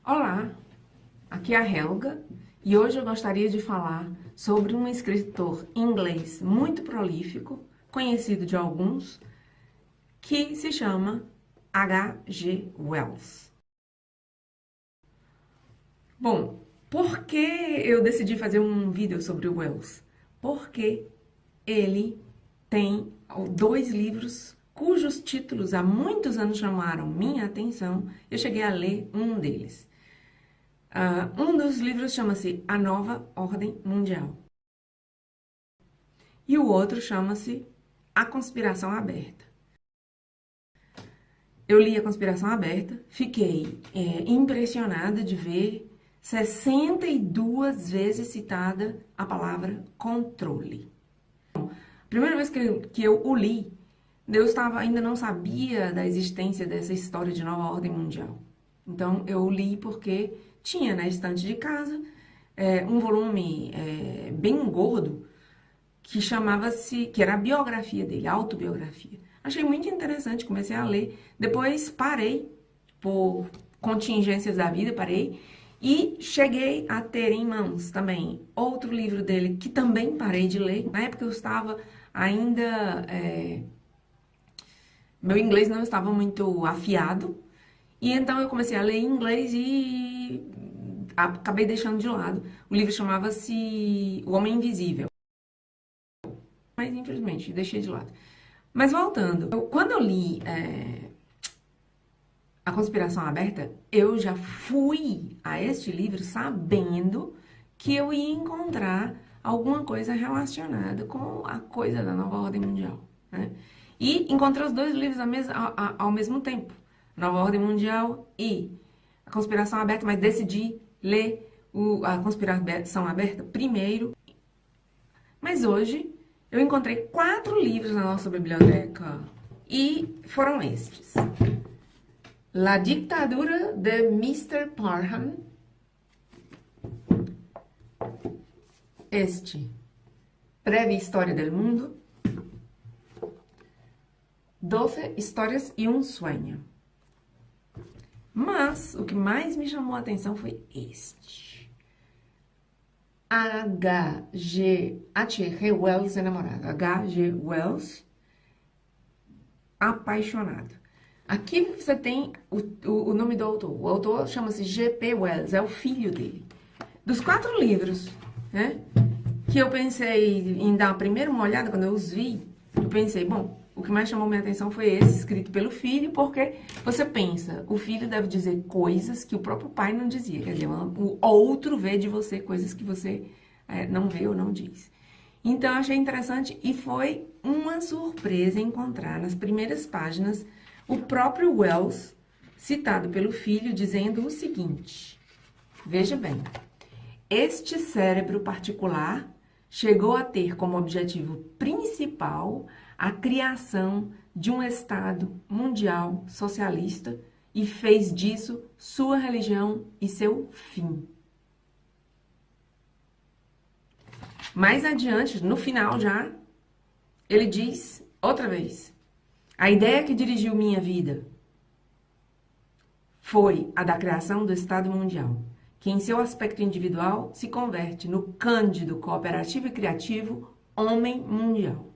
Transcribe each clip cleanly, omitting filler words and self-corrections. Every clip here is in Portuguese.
Olá, aqui é a Helga e hoje eu gostaria de falar sobre um escritor inglês muito prolífico, conhecido de alguns, que se chama H.G. Wells. Bom, por que eu decidi fazer um vídeo sobre o Wells? Porque ele tem dois livros cujos títulos há muitos anos chamaram minha atenção. Eu cheguei a ler um deles. Um dos livros chama-se A Nova Ordem Mundial. E o outro chama-se A Conspiração Aberta. Eu li A Conspiração Aberta, fiquei impressionada de ver 62 vezes citada a palavra controle. A primeira vez que eu o li, ainda não sabia da existência dessa história de nova ordem mundial. Então, eu li porque tinha na estante de casa um volume bem gordo que que era a biografia dele, a autobiografia. Achei muito interessante, comecei a ler. Depois parei, por contingências da vida, parei. E cheguei a ter em mãos também outro livro dele que também parei de ler. Na época eu estava ainda... meu inglês não estava muito afiado. E então eu comecei a ler em inglês e acabei deixando de lado. O livro chamava-se O Homem Invisível. Mas infelizmente deixei de lado. Mas voltando, quando eu li A Conspiração Aberta, eu já fui a este livro sabendo que eu ia encontrar alguma coisa relacionada com a coisa da nova ordem mundial, né? E encontrei os dois livros ao mesmo tempo, Nova Ordem Mundial e A Conspiração Aberta, mas decidi ler A Conspiração Aberta primeiro. Mas hoje eu encontrei 4 livros na nossa biblioteca e foram estes. La Dictadura de Mr. Parham. Este, Breve História del Mundo. 12 Histórias e um Sueño. Mas o que mais me chamou a atenção foi este. H.G. Wells enamorado. H.G. Wells apaixonado. Aqui você tem o nome do autor. O autor chama-se G.P. Wells, é o filho dele. Dos 4 livros, né, que eu pensei em dar primeiro uma olhada, quando eu os vi, eu pensei, bom, o que mais chamou minha atenção foi esse, escrito pelo filho, porque você pensa, o filho deve dizer coisas que o próprio pai não dizia. Quer dizer, o outro vê de você coisas que você não vê ou não diz. Então, eu achei interessante e foi uma surpresa encontrar nas primeiras páginas o próprio Wells, citado pelo filho, dizendo o seguinte. Veja bem, este cérebro particular chegou a ter como objetivo principal a criação de um Estado mundial socialista e fez disso sua religião e seu fim. Mais adiante, no final já, ele diz outra vez: a ideia que dirigiu minha vida foi a da criação do Estado mundial, que em seu aspecto individual se converte no cândido, cooperativo e criativo homem mundial.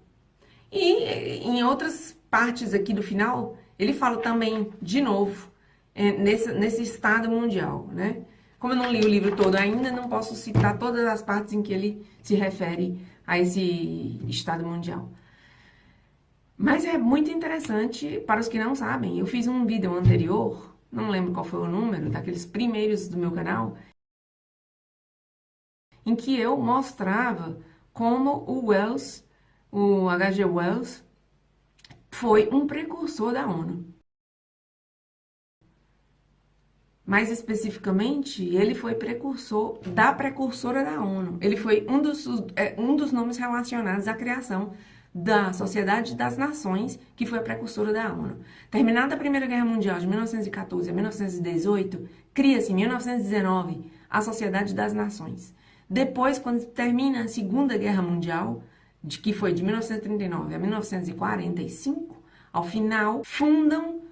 E em outras partes aqui do final, ele fala também, de novo, nesse Estado mundial, né? Como eu não li o livro todo ainda, não posso citar todas as partes em que ele se refere a esse Estado mundial. Mas é muito interessante, para os que não sabem, eu fiz um vídeo anterior, não lembro qual foi o número, daqueles primeiros do meu canal, em que eu mostrava como o Wells, o H.G. Wells, foi um precursor da ONU. Mais especificamente, ele foi precursor da precursora da ONU. Ele foi um dos nomes relacionados à criação da Sociedade das Nações, que foi a precursora da ONU. Terminada a Primeira Guerra Mundial, de 1914 a 1918, cria-se em 1919 a Sociedade das Nações. Depois, quando termina a Segunda Guerra Mundial, que foi de 1939 a 1945, ao final, fundam,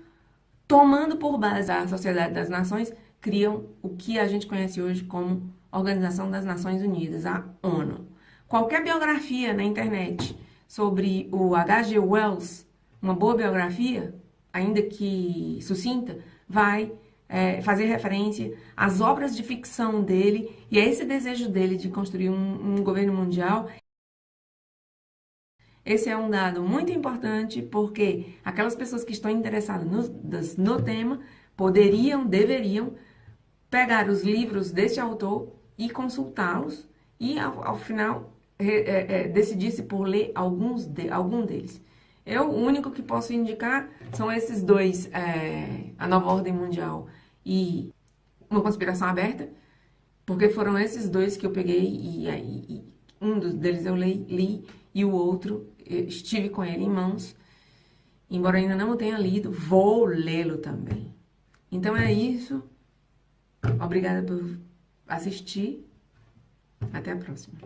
tomando por base a Sociedade das Nações, criam o que a gente conhece hoje como Organização das Nações Unidas, a ONU. Qualquer biografia na internet sobre o H.G. Wells, uma boa biografia, ainda que sucinta, vai fazer referência às obras de ficção dele e a esse desejo dele de construir um governo mundial. Esse é um dado muito importante porque aquelas pessoas que estão interessadas no tema deveriam pegar os livros deste autor e consultá-los e, ao final, decidir-se por ler algum deles. O único que posso indicar são esses dois, A Nova Ordem Mundial e Uma Conspiração Aberta, porque foram esses dois que eu peguei e um deles eu li e o outro estive com ele em mãos. Embora ainda não o tenha lido, vou lê-lo também. Então é isso. Obrigada por assistir. Até a próxima.